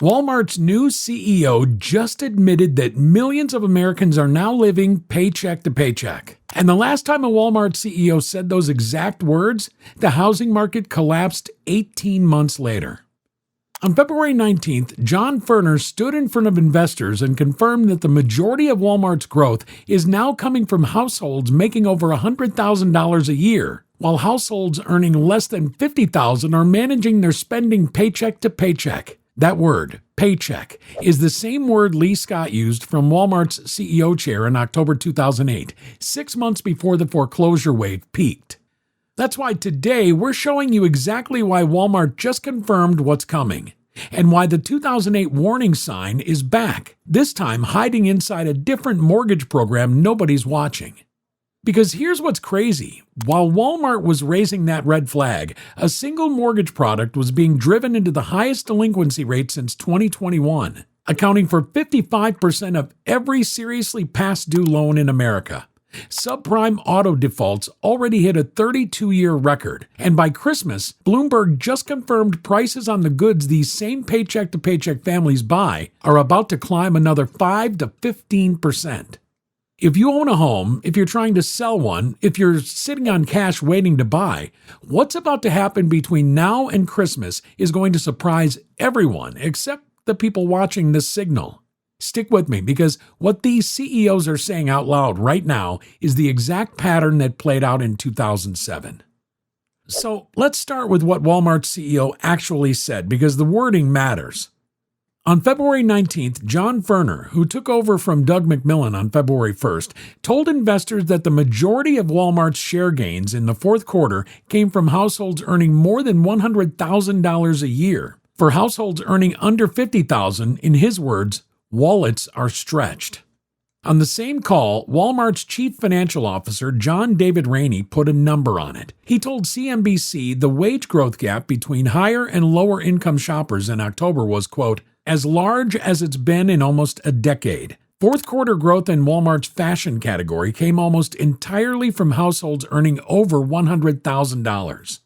Walmart's new CEO just admitted that millions of Americans are now living paycheck to paycheck. And the last time a Walmart CEO said those exact words, the housing market collapsed 18 months later. On February 19th, John Furner stood in front of investors and confirmed that the majority of Walmart's growth is now coming from households making over $100,000 a year, while households earning less than $50,000 are managing their spending paycheck to paycheck. That word, paycheck, is the same word Lee Scott used from Walmart's CEO chair in October 2008, 6 months before the foreclosure wave peaked. That's why today we're showing you exactly why Walmart just confirmed what's coming, and why the 2008 warning sign is back, this time hiding inside a different mortgage program nobody's watching. Because here's what's crazy. While Walmart was raising that red flag, a single mortgage product was being driven into the highest delinquency rate since 2021, accounting for 55% of every seriously past due loan in America. Subprime auto defaults already hit a 32-year record, and by Christmas, Bloomberg just confirmed prices on the goods these same paycheck-to-paycheck families buy are about to climb another 5 to 15%. If you own a home, if you're trying to sell one, if you're sitting on cash waiting to buy, what's about to happen between now and Christmas is going to surprise everyone except the people watching this signal. Stick with me, because what these CEOs are saying out loud right now is the exact pattern that played out in 2007. So let's start with what Walmart's CEO actually said, because the wording matters. On February 19th, John Furner, who took over from Doug McMillon on February 1st, told investors that the majority of Walmart's share gains in the fourth quarter came from households earning more than $100,000 a year. For households earning under $50,000, in his words, wallets are stretched. On the same call, Walmart's chief financial officer, John David Rainey, put a number on it. He told CNBC the wage growth gap between higher and lower income shoppers in October was, quote, as large as it's been in almost a decade. Fourth quarter growth in Walmart's fashion category came almost entirely from households earning over $100,000.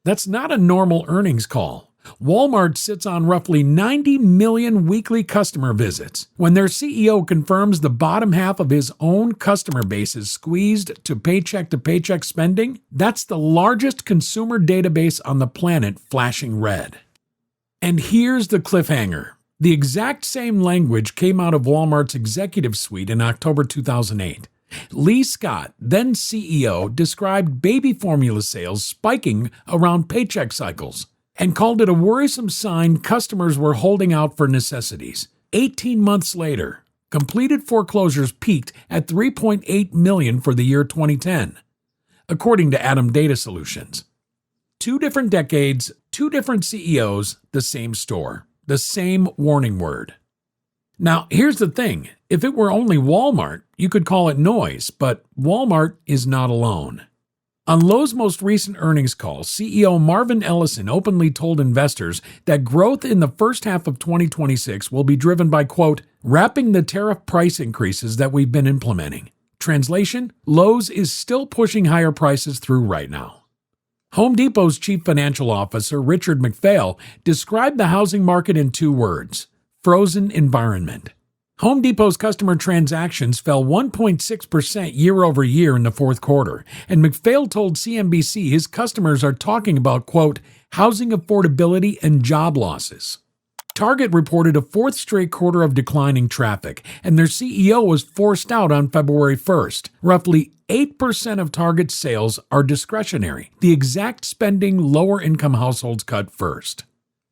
That's not a normal earnings call. Walmart sits on roughly 90 million weekly customer visits. When their CEO confirms the bottom half of his own customer base is squeezed to paycheck spending, that's the largest consumer database on the planet flashing red. And here's the cliffhanger. The exact same language came out of Walmart's executive suite in October 2008. Lee Scott, then CEO, described baby formula sales spiking around paycheck cycles and called it a worrisome sign customers were holding out for necessities. 18 months later, completed foreclosures peaked at 3.8 million for the year 2010, according to Adam Data Solutions. 2 different decades, 2 different CEOs, the same store, the same warning word. Now, here's the thing. If it were only Walmart, you could call it noise, but Walmart is not alone. On Lowe's most recent earnings call, CEO Marvin Ellison openly told investors that growth in the first half of 2026 will be driven by, quote, wrapping the tariff price increases that we've been implementing. Translation, Lowe's is still pushing higher prices through right now. Home Depot's chief financial officer, Richard McPhail, described the housing market in 2 words, frozen environment. Home Depot's customer transactions fell 1.6% year over year in the fourth quarter, and McPhail told CNBC his customers are talking about, quote, housing affordability and job losses. Target reported a 4th straight quarter of declining traffic, and their CEO was forced out on February 1st. Roughly 8% of Target's sales are discretionary, the exact spending lower-income households cut first.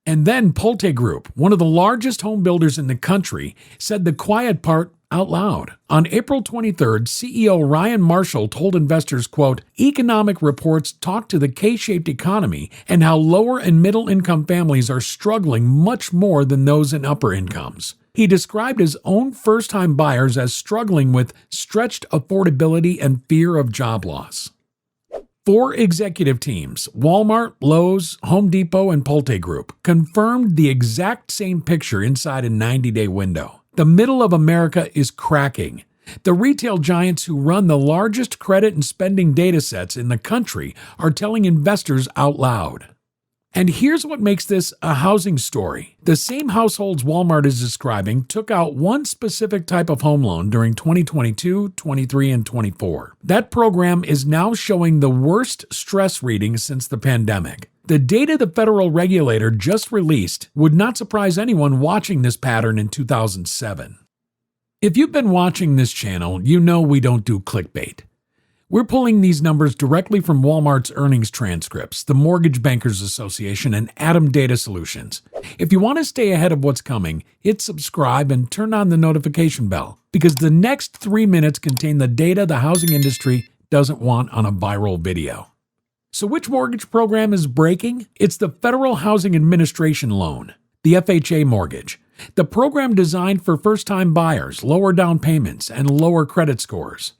And then Pulte Group, one of the largest home builders in the country, said the quiet part out loud. On April 23rd, CEO Ryan Marshall told investors, quote, economic reports talk to the K-shaped economy and how lower and middle income families are struggling much more than those in upper incomes. He described his own first-time buyers as struggling with stretched affordability and fear of job loss. 4 executive teams, Walmart, Lowe's, Home Depot, and Pulte Group, confirmed the exact same picture inside a 90-day window. The middle of America is cracking. The retail giants who run the largest credit and spending data sets in the country are telling investors out loud. And here's what makes this a housing story. The same households Walmart is describing took out one specific type of home loan during 2022, 23, and 24. That program is now showing the worst stress readings since the pandemic. The data the federal regulator just released would not surprise anyone watching this pattern in 2007. If you've been watching this channel, you know we don't do clickbait. We're pulling these numbers directly from Walmart's earnings transcripts, the Mortgage Bankers Association, and Atom Data Solutions. If you want to stay ahead of what's coming, hit subscribe and turn on the notification bell, because the next 3 minutes contain the data the housing industry doesn't want on a viral video. So which mortgage program is breaking? It's the Federal Housing Administration loan, the FHA mortgage. The program designed for first-time buyers, lower down payments, and lower credit scores.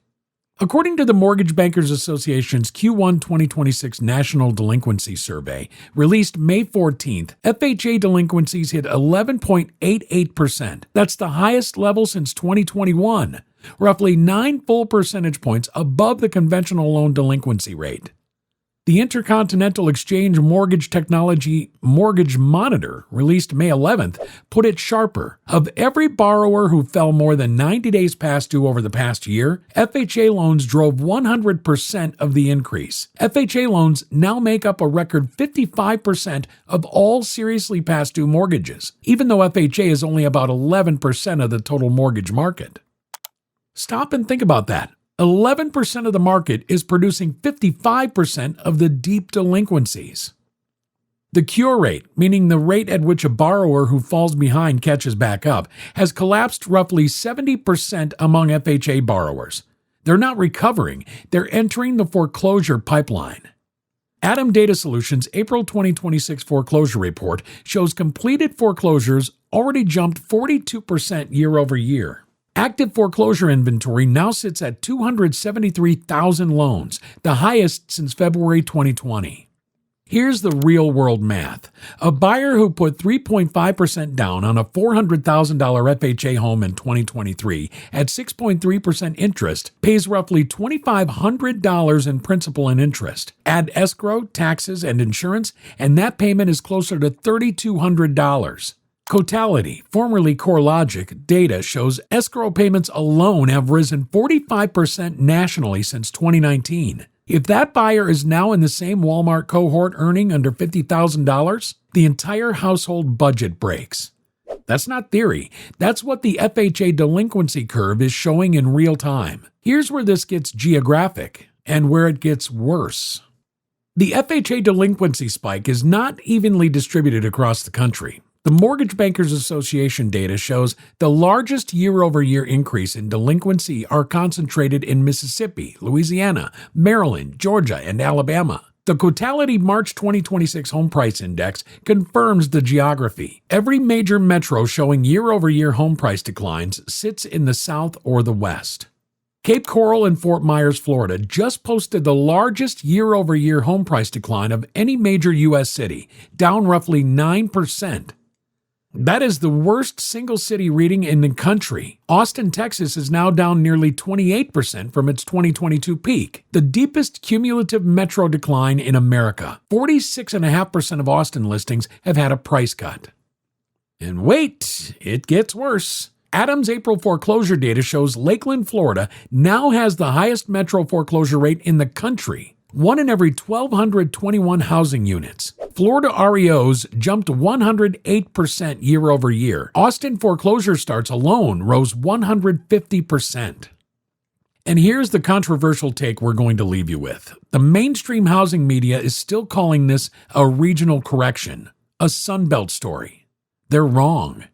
According to the Mortgage Bankers Association's Q1 2026 National Delinquency Survey, released May 14th, FHA delinquencies hit 11.88%. That's the highest level since 2021, roughly 9 full percentage points above the conventional loan delinquency rate. The Intercontinental Exchange Mortgage Technology Mortgage Monitor, released May 11th, put it sharper. Of every borrower who fell more than 90 days past due over the past year, FHA loans drove 100% of the increase. FHA loans now make up a record 55% of all seriously past due mortgages, even though FHA is only about 11% of the total mortgage market. Stop and think about that. 11% of the market is producing 55% of the deep delinquencies. The cure rate, meaning the rate at which a borrower who falls behind catches back up, has collapsed roughly 70% among FHA borrowers. They're not recovering, they're entering the foreclosure pipeline. Atom Data Solutions' April 2026 foreclosure report shows completed foreclosures already jumped 42% year over year. Active foreclosure inventory now sits at 273,000 loans, the highest since February 2020. Here's the real-world math. A buyer who put 3.5% down on a $400,000 FHA home in 2023 at 6.3% interest pays roughly $2,500 in principal and interest. Add escrow, taxes, and insurance, and that payment is closer to $3,200. Cotality, formerly CoreLogic, data shows escrow payments alone have risen 45% nationally since 2019. If that buyer is now in the same Walmart cohort earning under $50,000, the entire household budget breaks. That's not theory. That's what the FHA delinquency curve is showing in real time. Here's where this gets geographic and where it gets worse. The FHA delinquency spike is not evenly distributed across the country. The Mortgage Bankers Association data shows the largest year-over-year increase in delinquency are concentrated in Mississippi, Louisiana, Maryland, Georgia, and Alabama. The Cotality March 2026 Home Price Index confirms the geography. Every major metro showing year-over-year home price declines sits in the South or the West. Cape Coral and Fort Myers, Florida, just posted the largest year-over-year home price decline of any major U.S. city, down roughly 9%. That is the worst single-city reading in the country. Austin, Texas is now down nearly 28% from its 2022 peak, the deepest cumulative metro decline in America. 46.5% of Austin listings have had a price cut. And wait, it gets worse. Atom's April foreclosure data shows Lakeland, Florida now has the highest metro foreclosure rate in the country. 1 in every 1,221 housing units. Florida REOs jumped 108% year over year. Austin foreclosure starts alone rose 150%. And here's the controversial take we're going to leave you with. The mainstream housing media is still calling this a regional correction, a Sunbelt story. They're wrong.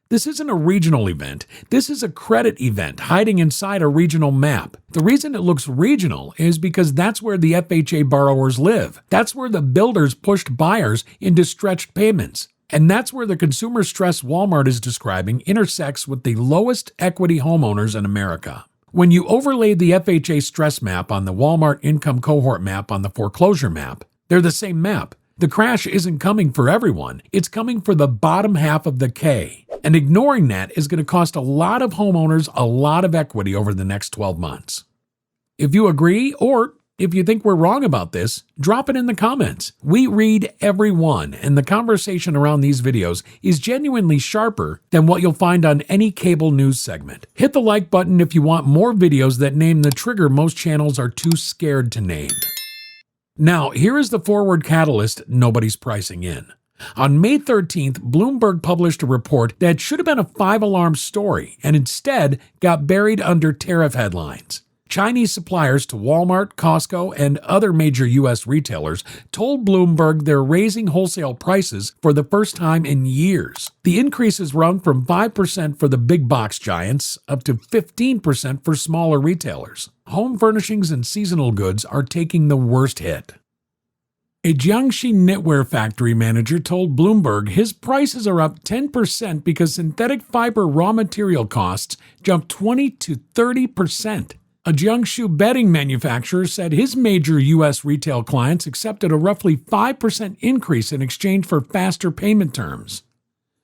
This isn't a regional event. This is a credit event hiding inside a regional map. The reason it looks regional is because that's where the FHA borrowers live. That's where the builders pushed buyers into stretched payments. And that's where the consumer stress Walmart is describing intersects with the lowest equity homeowners in America. When you overlay the FHA stress map on the Walmart income cohort map on the foreclosure map, they're the same map. The crash isn't coming for everyone. It's coming for the bottom half of the K. And ignoring that is going to cost a lot of homeowners a lot of equity over the next 12 months. If you agree or If you think we're wrong about this, drop it in the comments. We read every one, and the conversation around these videos is genuinely sharper than what you'll find on any cable news segment. Hit the like button if you want more videos that name the trigger most channels are too scared to name. Now, here is the forward catalyst nobody's pricing in. On May 13th, Bloomberg published a report that should have been a 5-alarm story and instead got buried under tariff headlines. Chinese suppliers to Walmart, Costco, and other major U.S. retailers told Bloomberg they're raising wholesale prices for the first time in years. The increases run from 5% for the big box giants up to 15% for smaller retailers. Home furnishings and seasonal goods are taking the worst hit. A Jiangxi knitwear factory manager told Bloomberg his prices are up 10% because synthetic fiber raw material costs jumped 20 to 30%. A Jiangsu bedding manufacturer said his major U.S. retail clients accepted a roughly 5% increase in exchange for faster payment terms.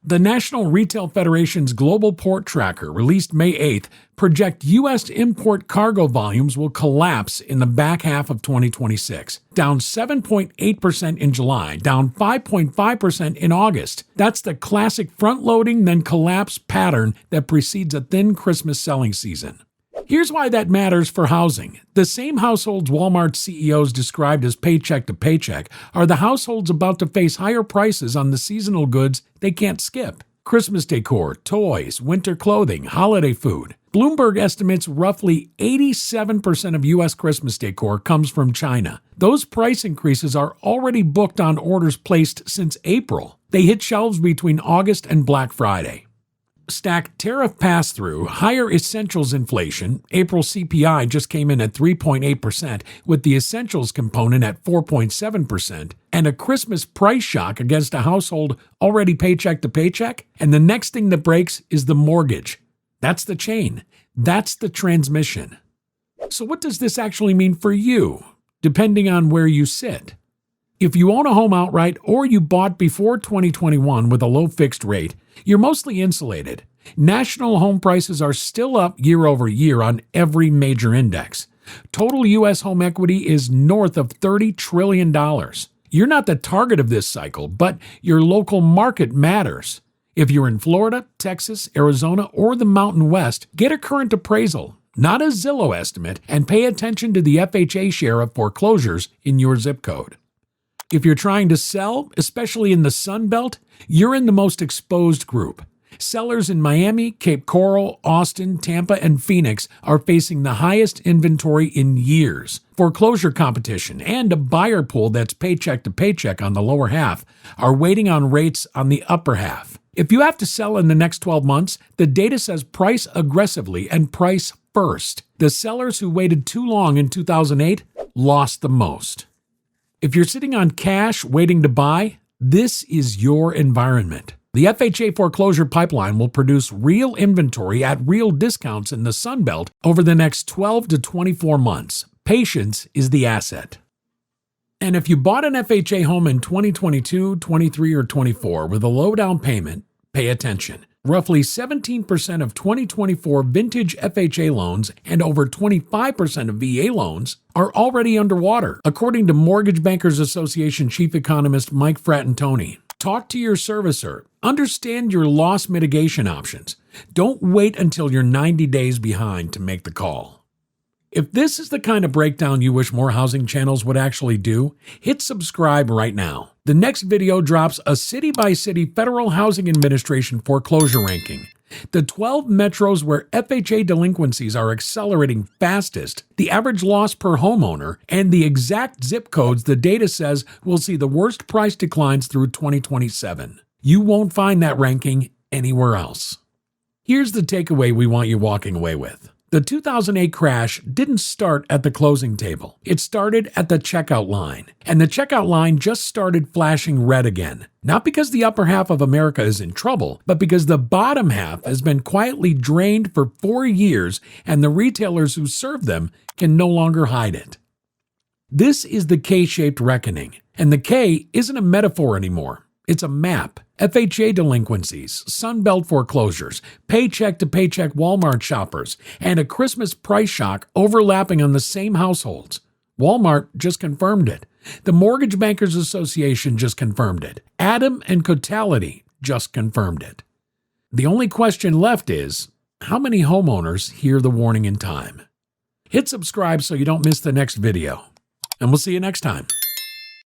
The National Retail Federation's Global Port Tracker, released May 8th, project U.S. import cargo volumes will collapse in the back half of 2026, down 7.8% in July, down 5.5% in August. That's the classic front-loading then collapse pattern that precedes a thin Christmas selling season. Here's why that matters for housing. The same households Walmart CEOs described as paycheck to paycheck are the households about to face higher prices on the seasonal goods they can't skip. Christmas decor, toys, winter clothing, holiday food. Bloomberg estimates roughly 87% of U.S. Christmas decor comes from China. Those price increases are already booked on orders placed since April. They hit shelves between August and Black Friday. Stack tariff pass-through, higher essentials inflation. April CPI just came in at 3.8%, with the essentials component at 4.7%, and a Christmas price shock against a household already paycheck to paycheck. And the next thing that breaks is the mortgage. That's the chain. That's the transmission. So what does this actually mean for you, depending on where you sit? If you own a home outright or you bought before 2021 with a low fixed rate, you're mostly insulated. National home prices are still up year over year on every major index. Total U.S. home equity is north of $30 trillion. You're not the target of this cycle, but your local market matters. If you're in Florida, Texas, Arizona, or the Mountain West, get a current appraisal, not a Zillow estimate, and pay attention to the FHA share of foreclosures in your zip code. If you're trying to sell, especially in the Sun Belt, you're in the most exposed group. Sellers in Miami, Cape Coral, Austin, Tampa, and Phoenix are facing the highest inventory in years. Foreclosure competition and a buyer pool that's paycheck to paycheck on the lower half are waiting on rates on the upper half. If you have to sell in the next 12 months, the data says price aggressively and price first. The sellers who waited too long in 2008 lost the most. If you're sitting on cash waiting to buy, this is your environment. The FHA foreclosure pipeline will produce real inventory at real discounts in the Sun Belt over the next 12 to 24 months. Patience is the asset. And if you bought an FHA home in 2022, 23, or 24 with a low down payment, pay attention. Roughly 17% of 2024 vintage FHA loans and over 25% of VA loans are already underwater, according to Mortgage Bankers Association chief economist Mike Fratantoni. Talk to your servicer. Understand your loss mitigation options. Don't wait until you're 90 days behind to make the call. If this is the kind of breakdown you wish more housing channels would actually do, hit subscribe right now. The next video drops a city-by-city Federal Housing Administration foreclosure ranking. The 12 metros where FHA delinquencies are accelerating fastest, the average loss per homeowner, and the exact zip codes the data says will see the worst price declines through 2027. You won't find that ranking anywhere else. Here's the takeaway we want you walking away with. The 2008 crash didn't start at the closing table. It started at the checkout line. And the checkout line just started flashing red again. Not because the upper half of America is in trouble, but because the bottom half has been quietly drained for 4 years and the retailers who serve them can no longer hide it. This is the K-shaped reckoning. And the K isn't a metaphor anymore. It's a map. FHA delinquencies, Sunbelt foreclosures, paycheck-to-paycheck Walmart shoppers, and a Christmas price shock overlapping on the same households. Walmart just confirmed it. The Mortgage Bankers Association just confirmed it. Adam and Cotality just confirmed it. The only question left is, how many homeowners hear the warning in time? Hit subscribe so you don't miss the next video, and we'll see you next time.